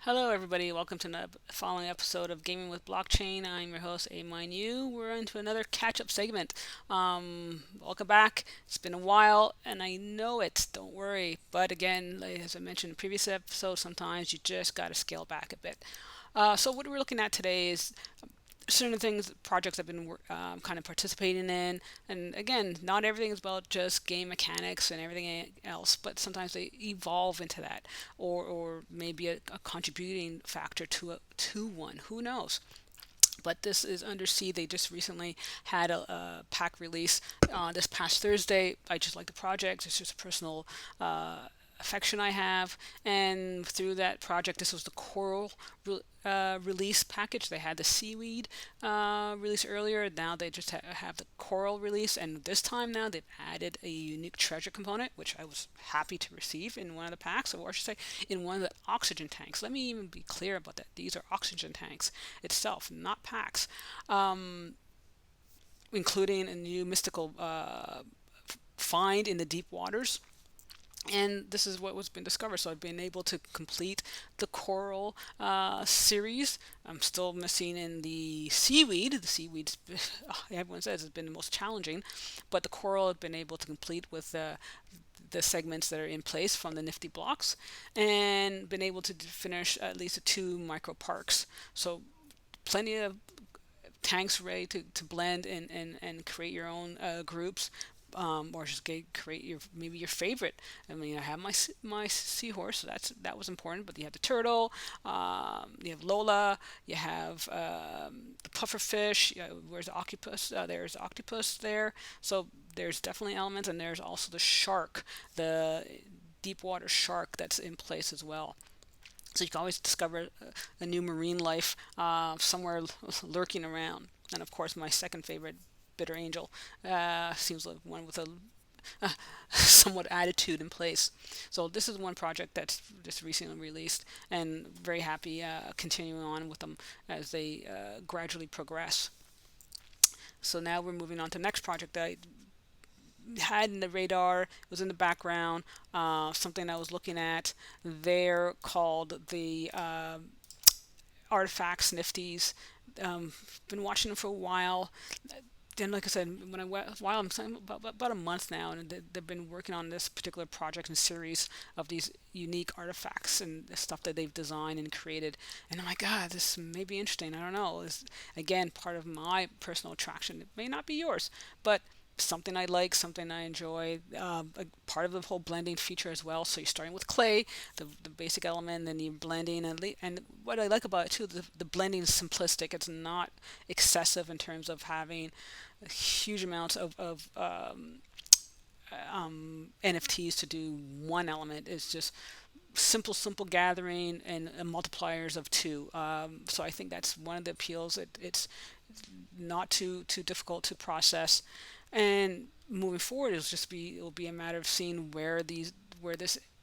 Hello, everybody. Welcome to the following episode of Gaming with Blockchain. I'm your host, A We're into another catch-up segment. Welcome back. It's been a while, and I know it. Don't worry. But again, as I mentioned in the previous episode, sometimes you just got to scale back a bit. So what we're looking at today is certain things, projects I've been kind of participating in. And again, not everything is about just game mechanics and everything else, but sometimes they evolve into that, or maybe a contributing factor to one. Who knows? But this is Undersea. They just recently had a pack release this past Thursday. I just like the project. It's just a personal affection I have, and through that project, this was the coral release package. They had the seaweed release earlier. Now they just have the coral release, and this time now they've added a unique treasure component, which I was happy to receive in one of the packs, or I should say in one of the oxygen tanks. Let me even be clear about that. These are oxygen tanks itself, not packs, including a new mystical find in the deep waters. And this is what was been discovered. So I've been able to complete the coral series. I'm still missing in the seaweed. The seaweed's everyone says has been the most challenging, but the coral I've been able to complete with the segments that are in place from the nifty blocks, and been able to finish at least 2 micro parks. So plenty of tanks ready to blend and create your own groups, or just create maybe your favorite. I mean, I have my seahorse, so that was important. But you have the turtle, you have Lola, you have the pufferfish. Where's the octopus? There's octopus there. So there's definitely elements, and there's also the shark, the deep water shark that's in place as well. So you can always discover a new marine life somewhere lurking around. And of course, my second favorite, Bitter Angel, seems like one with a somewhat attitude in place. So this is one project that's just recently released, and very happy continuing on with them as they gradually progress. So now we're moving on to the next project that I had in the radar. It was in the background, something I was looking at there called the ArtifactNFTs. Been watching them for a while. Then, like I said, while I'm saying about a month now, and they've been working on this particular project and series of these unique artifacts and the stuff that they've designed and created. And I'm like, God, this may be interesting. I don't know. It's, again, part of my personal attraction. It may not be yours, but something I like, something I enjoy, a part of the whole blending feature as well. So you're starting with clay, the basic element, then you're blending, and what I like about it too, the blending is simplistic. It's not excessive in terms of having huge amounts of NFTs to do one element. It's just simple gathering and multipliers of 2. So I think that's one of the appeals. It's not too difficult to process. And moving forward, it'll be a matter of seeing where this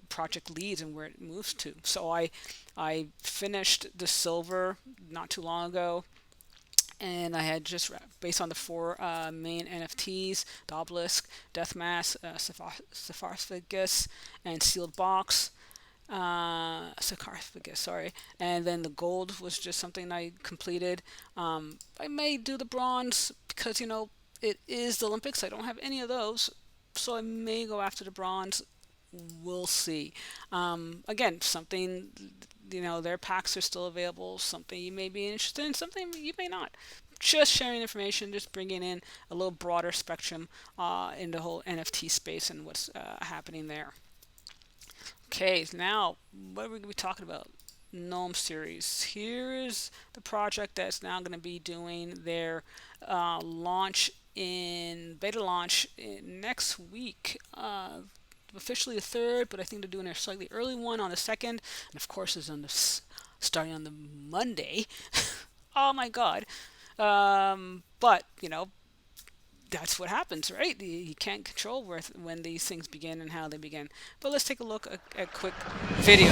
project leads and where it moves to. So I finished the silver not too long ago, and I had just, based on the 4 main NFTs, the obelisk, death mask, sarcophagus, and sealed box. Sarcophagus, sorry. And then the gold was just something I completed. I may do the bronze because it is the Olympics. I don't have any of those, so I may go after the bronze. We'll see. Again, something, their packs are still available. Something you may be interested in, something you may not. Just sharing information, just bringing in a little broader spectrum in the whole NFT space and what's happening there. Okay, now what are we going to be talking about? GnomeSeries. Here's the project that's now going to be doing their beta launch next week. Officially the 3rd, but I think they're doing a slightly early one on the 2nd, and of course it's starting on the Monday. Oh my God! But that's what happens, right? You can't control when these things begin and how they begin. But let's take a look at a quick video.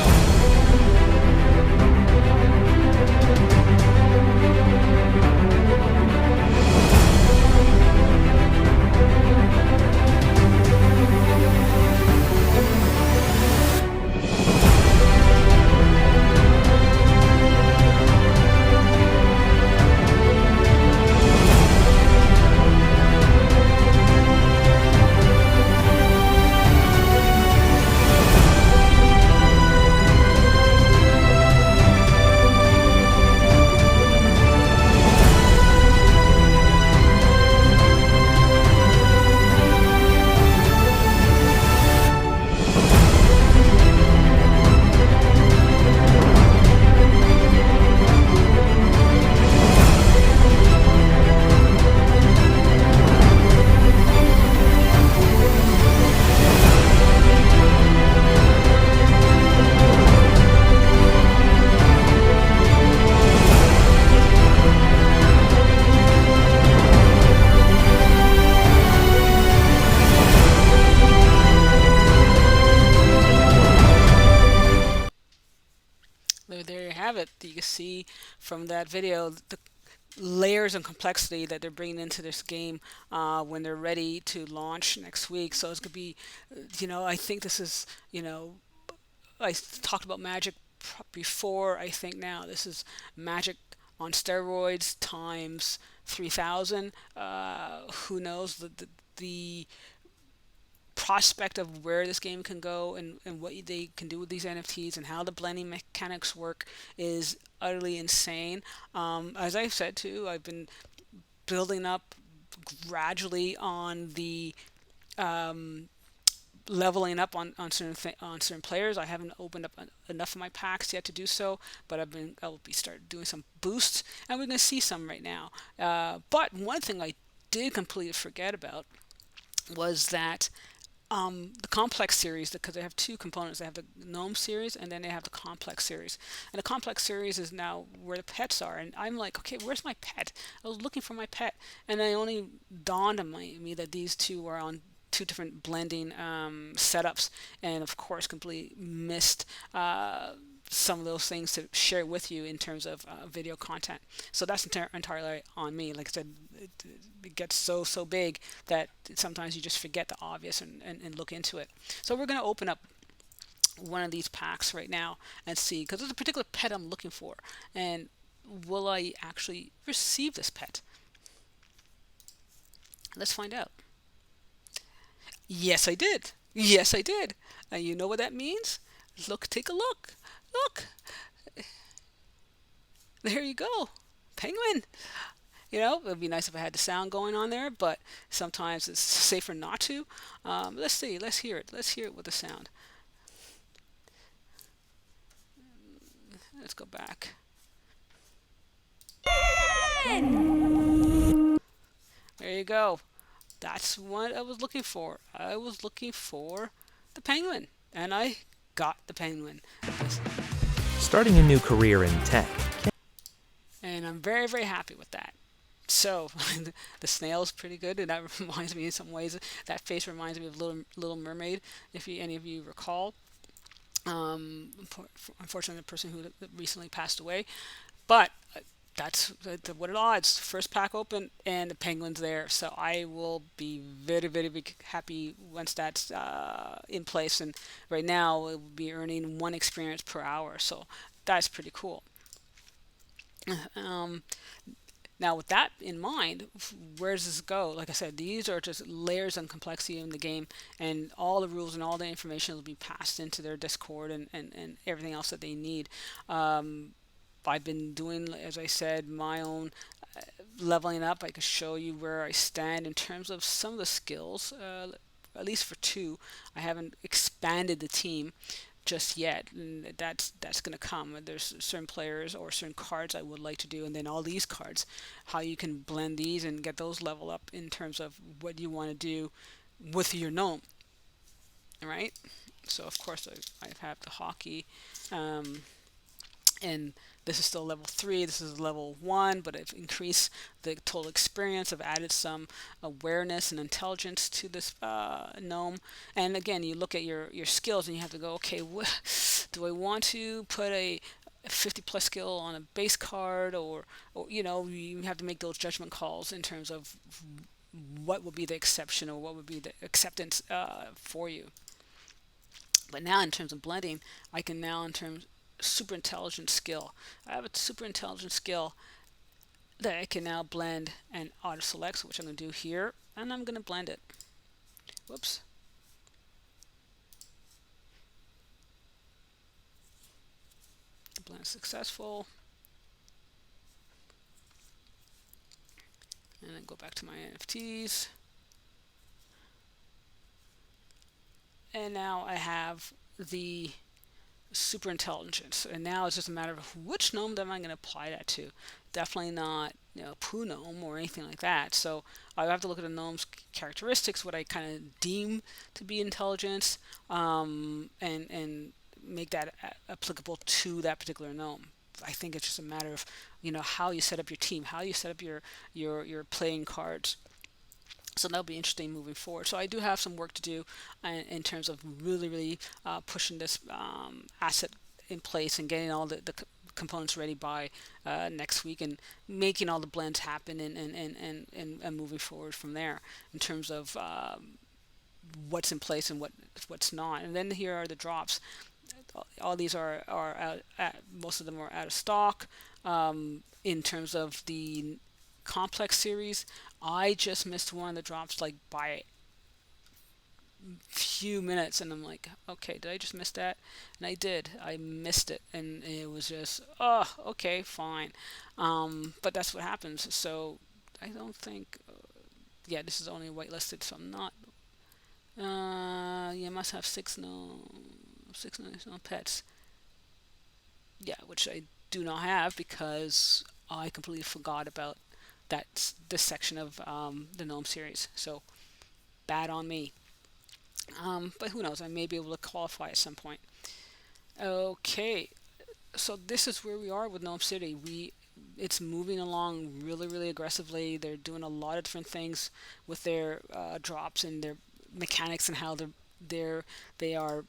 So there you have it. You can see from that video the layers and complexity that they're bringing into this game when they're ready to launch next week. So it's gonna be, I think this is, I talked about Magic before. I think now this is Magic on steroids times 3,000. Who knows the prospect of where this game can go and what they can do with these NFTs and how the blending mechanics work is utterly insane. As I've said too, I've been building up gradually on the leveling up on certain players. I haven't opened up enough of my packs yet to do so, but I'll be start doing some boosts, and we're going to see some right now. But one thing I did completely forget about was that the complex series, because they have two components. They have the GNOME series and then they have the complex series. And the complex series is now where the pets are. And I'm like, okay, where's my pet? I was looking for my pet, and then it only dawned on me that these two are on two different blending setups, and of course completely missed some of those things to share with you in terms of video content. So that's entirely on me. Like I said, it gets so big that sometimes you just forget the obvious and look into it. So we're going to open up one of these packs right now and see, because there's a particular pet I'm looking for, and will I actually receive this pet? Let's find out. Yes, I did. Yes, I did. And you know what that means? Look, take a look. Look, there you go. Penguin. It would be nice if I had the sound going on there, but sometimes it's safer not to. Let's see. Let's hear it. Let's hear it with the sound. Let's go back. There you go. That's what I was looking for. I was looking for the penguin, and I got the penguin. Starting a new career in tech. And I'm very happy with that. So the snail's pretty good, and that reminds me in some ways, that face reminds me of Little Mermaid, if any of you recall. Unfortunately, the person who recently passed away, but that's what it odds. First pack open and the penguin's there, so I will be very happy once that's in place. And right now it will be earning 1 experience per hour, so that's pretty cool. Now, with that in mind, where does this go? Like I said, these are just layers and complexity in the game, and all the rules and all the information will be passed into their Discord and everything else that they need. I've been doing, as I said, my own leveling up. I can show you where I stand in terms of some of the skills, at least for 2. I haven't expanded the team just yet, and that's going to come. There's certain players or certain cards I would like to do, and then all these cards, how you can blend these and get those level up in terms of what you want to do with your gnome. All right, so of course I have the hockey, and this is still level 3. This is level 1, but I've increased the total experience. I've added some awareness and intelligence to this gnome. And again, you look at your skills and you have to go, okay, do I want to put a 50 plus skill on a base card, or you have to make those judgment calls in terms of what would be the exception or what would be the acceptance for you. But now in terms of blending, I can now in terms super intelligent skill. I have a super intelligent skill that I can now blend and auto select, which I'm going to do here, and I'm going to blend it. Whoops. Blend successful. And then go back to my NFTs. And now I have the super intelligence, and now it's just a matter of which gnome am I going to apply that to. Definitely not Poo gnome or anything like that. So I have to look at the gnome's characteristics, what I kind of deem to be intelligence, and make that applicable to that particular gnome. I think it's just a matter of how you set up your team, how you set up your playing cards. So that'll be interesting moving forward. So I do have some work to do in terms of really pushing this asset in place and getting all the components ready by next week, and making all the blends happen, and moving forward from there in terms of what's in place and what's not. And then here are the drops. All these are most of them are out of stock. In terms of the complex series, I just missed one of the drops like by few minutes, and I'm like, okay, did I just miss that? And I did. I missed it, and it was just, oh, okay, fine. But that's what happens. So I don't think, yeah, this is only whitelisted, so I'm not. You must have six no pets. Yeah, which I do not have because I completely forgot about this section of the Gnome series. So bad on me. But who knows? I may be able to qualify at some point. Okay, so this is where we are with Gnome City. It's moving along really, really aggressively. They're doing a lot of different things with their drops and their mechanics, and how they are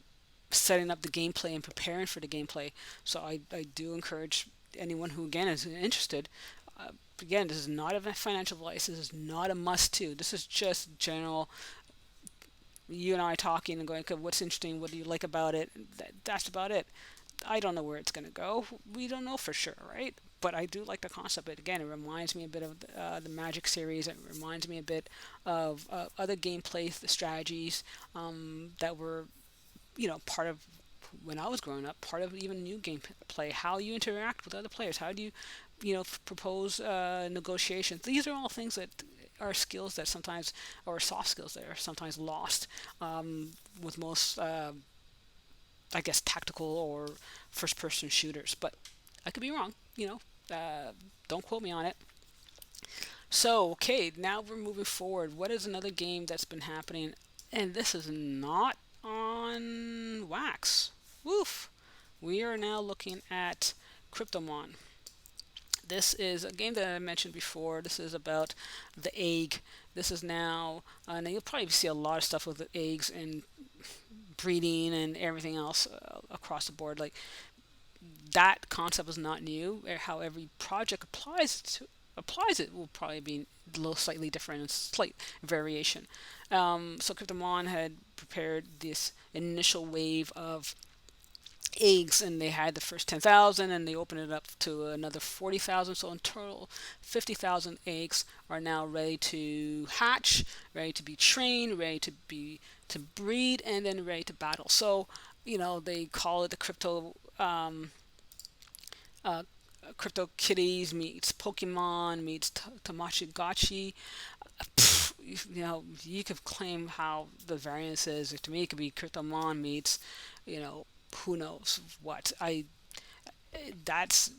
setting up the gameplay and preparing for the gameplay. So I do encourage anyone who again is interested. Again, this is not a financial advice. This is not a must-to. This is just general, you and I talking and going, okay, what's interesting? What do you like about it? That's about it. I don't know where it's going to go. We don't know for sure, right? But I do like the concept. But again, it reminds me a bit of the Magic series. It reminds me a bit of other gameplay strategies that were, part of when I was growing up, part of even new gameplay. How you interact with other players. How do you, propose negotiations. These are all things that are skills that sometimes, or soft skills that are sometimes lost with most, I guess, tactical or first-person shooters. But I could be wrong. Don't quote me on it. So, okay, now we're moving forward. What is another game that's been happening? And this is not on Wax. Woof. We are now looking at Cryptomon. This is a game that I mentioned before. This is about the egg. This is now, and you'll probably see a lot of stuff with the eggs and breeding and everything else across the board. Like, that concept is not new. How every project applies it will probably be a little slightly different and slight variation. So Cryptomon had prepared this initial wave of eggs, and they had the first 10,000, and they opened it up to another 40,000. So in total, 50,000 eggs are now ready to hatch, ready to be trained, ready to breed, and then ready to battle. So they call it the uh, Crypto Kitties meets Pokemon meets Tamagotchi. You could claim how the variance is. To me, it could be Cryptomon meets, who knows what. That's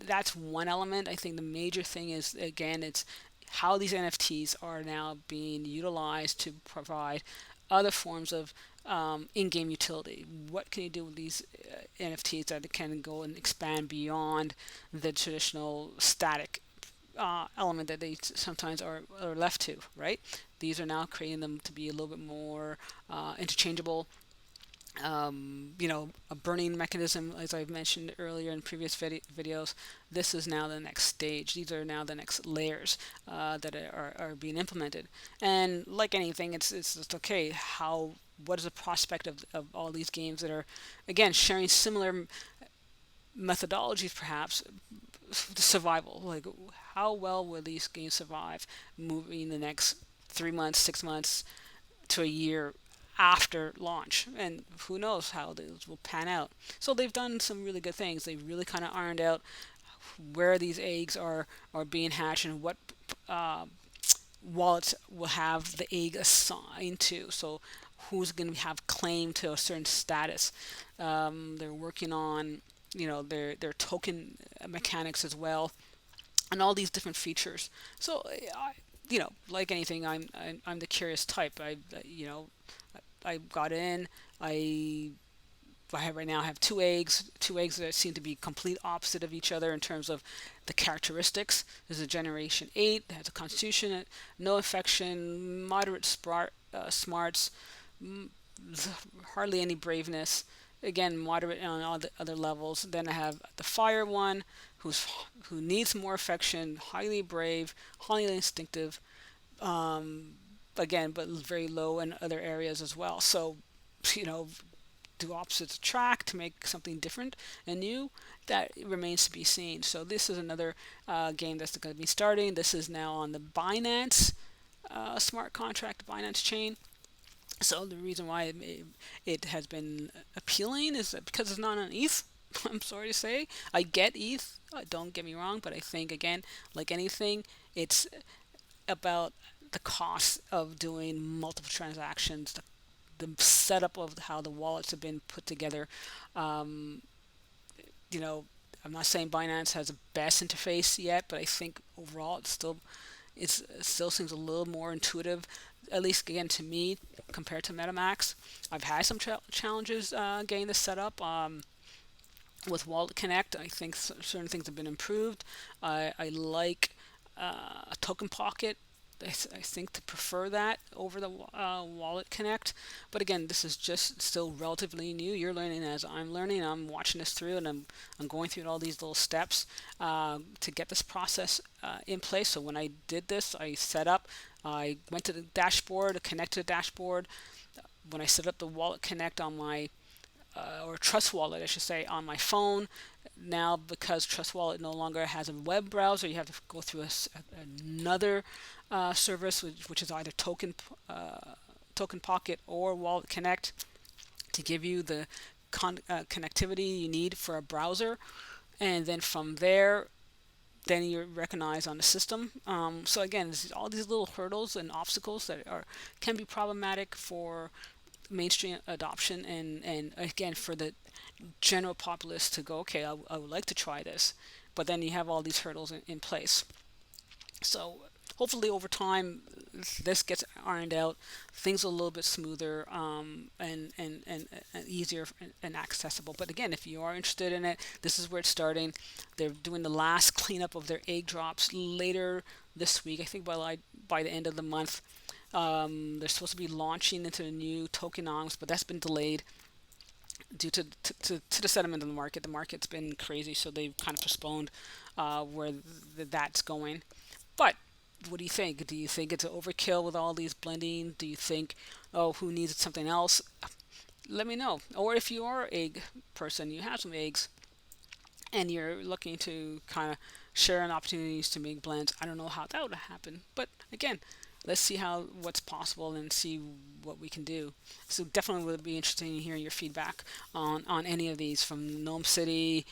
that's one element. I think the major thing is, again, it's how these NFTs are now being utilized to provide other forms of in-game utility. What can you do with these NFTs that can go and expand beyond the traditional static element that they sometimes are left to, right? These are now creating them to be a little bit more interchangeable. A burning mechanism, as I've mentioned earlier in previous videos. This is now the next stage. These are now the next layers that are being implemented. And like anything, it's just okay. What is the prospect of all these games that are, again, sharing similar methodologies, perhaps, the survival? Like, how well will these games survive moving the next 3 months, 6 months to a year after launch? And who knows how those will pan out. So they've done some really good things. They've really kind of ironed out where these eggs are being hatched, and what wallets will have the egg assigned to. So who's going to have claim to a certain status. They're working on their token mechanics as well, and all these different features. So like anything, I'm the curious type. I got in. Right now I have two eggs that seem to be complete opposite of each other in terms of the characteristics. There's a generation 8 that has a constitution, no infection, moderate smarts, hardly any braveness, again, moderate on all the other levels. Then I have the fire one, who needs more affection, highly brave, highly instinctive, again, but very low in other areas as well. So, you know, do opposites attract to make something different and new? That remains to be seen. So this is another game that's going to be starting. This is now on the Binance smart contract, Binance chain. So the reason why it has been appealing is that because it's not on ETH. I'm sorry to say, I get ETH. Don't get me wrong, but I think again, like anything, it's about the cost of doing multiple transactions, the setup of how the wallets have been put together. Um, you know, I'm not saying Binance has the best interface yet, but I think overall it still seems a little more intuitive, at least again to me, compared to MetaMask. I've had some challenges getting this set up. With Wallet Connect, I think certain things have been improved. I like Token Pocket. I think to prefer that over the Wallet Connect. But again, this is just still relatively new. You're learning as I'm learning. I'm watching this through, and I'm going through all these little steps to get this process in place. So when I did this, I set up. I went to the dashboard, connect to the dashboard. When I set up the Wallet Connect on my or Trust Wallet, I should say, on my phone. Now, because Trust Wallet no longer has a web browser, you have to go through another service, which is either Token Pocket or Wallet Connect to give you the connectivity you need for a browser, and then from there, then you're recognized on the system. So again, there's all these little hurdles and obstacles that can be problematic for mainstream adoption, and again for the general populace to go, okay, I would like to try this, but then you have all these hurdles in place. So hopefully over time this gets ironed out, things are a little bit smoother, and easier and accessible. But again, if you are interested in it, this is where it's starting. They're doing the last cleanup of their egg drops later this week, I think by the end of the month. They're supposed to be launching into the new tokenomics, but that's been delayed due to the sentiment of the market. The market's been crazy, so they've kind of postponed where that's going. But what do you think? Do you think it's overkill with all these blending? Do you think, oh, who needs something else? Let me know. Or if you are an egg person, you have some eggs, and you're looking to kind of share an opportunities to make blends. I don't know how that would happen, but again, let's see how what's possible and see what we can do. So definitely would be interesting in hearing your feedback on any of these, from GnomeCity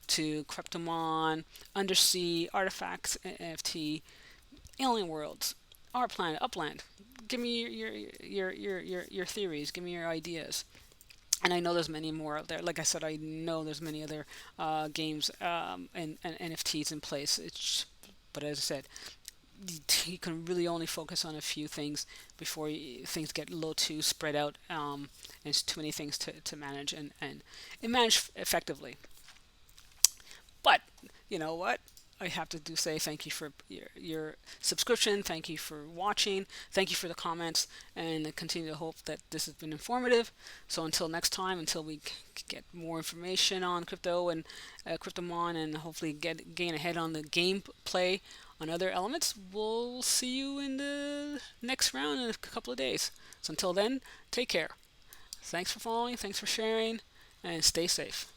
to Kryptomon, Undersea, Artifacts, NFT, Alien Worlds, Our Planet, Upland. Give me your theories. Give me your ideas. And I know there's many more out there. Like I said, I know there's many other games and NFTs in place. But as I said, you can really only focus on a few things before things get a little too spread out, and it's too many things to manage and manage effectively. But you know what? I have to say thank you for your subscription. Thank you for watching. Thank you for the comments, and I continue to hope that this has been informative. So until next time, until we get more information on crypto and Kryptomon, and hopefully gain ahead on the gameplay on other elements, we'll see you in the next round in a couple of days. So until then, take care. Thanks for following. Thanks for sharing, and stay safe.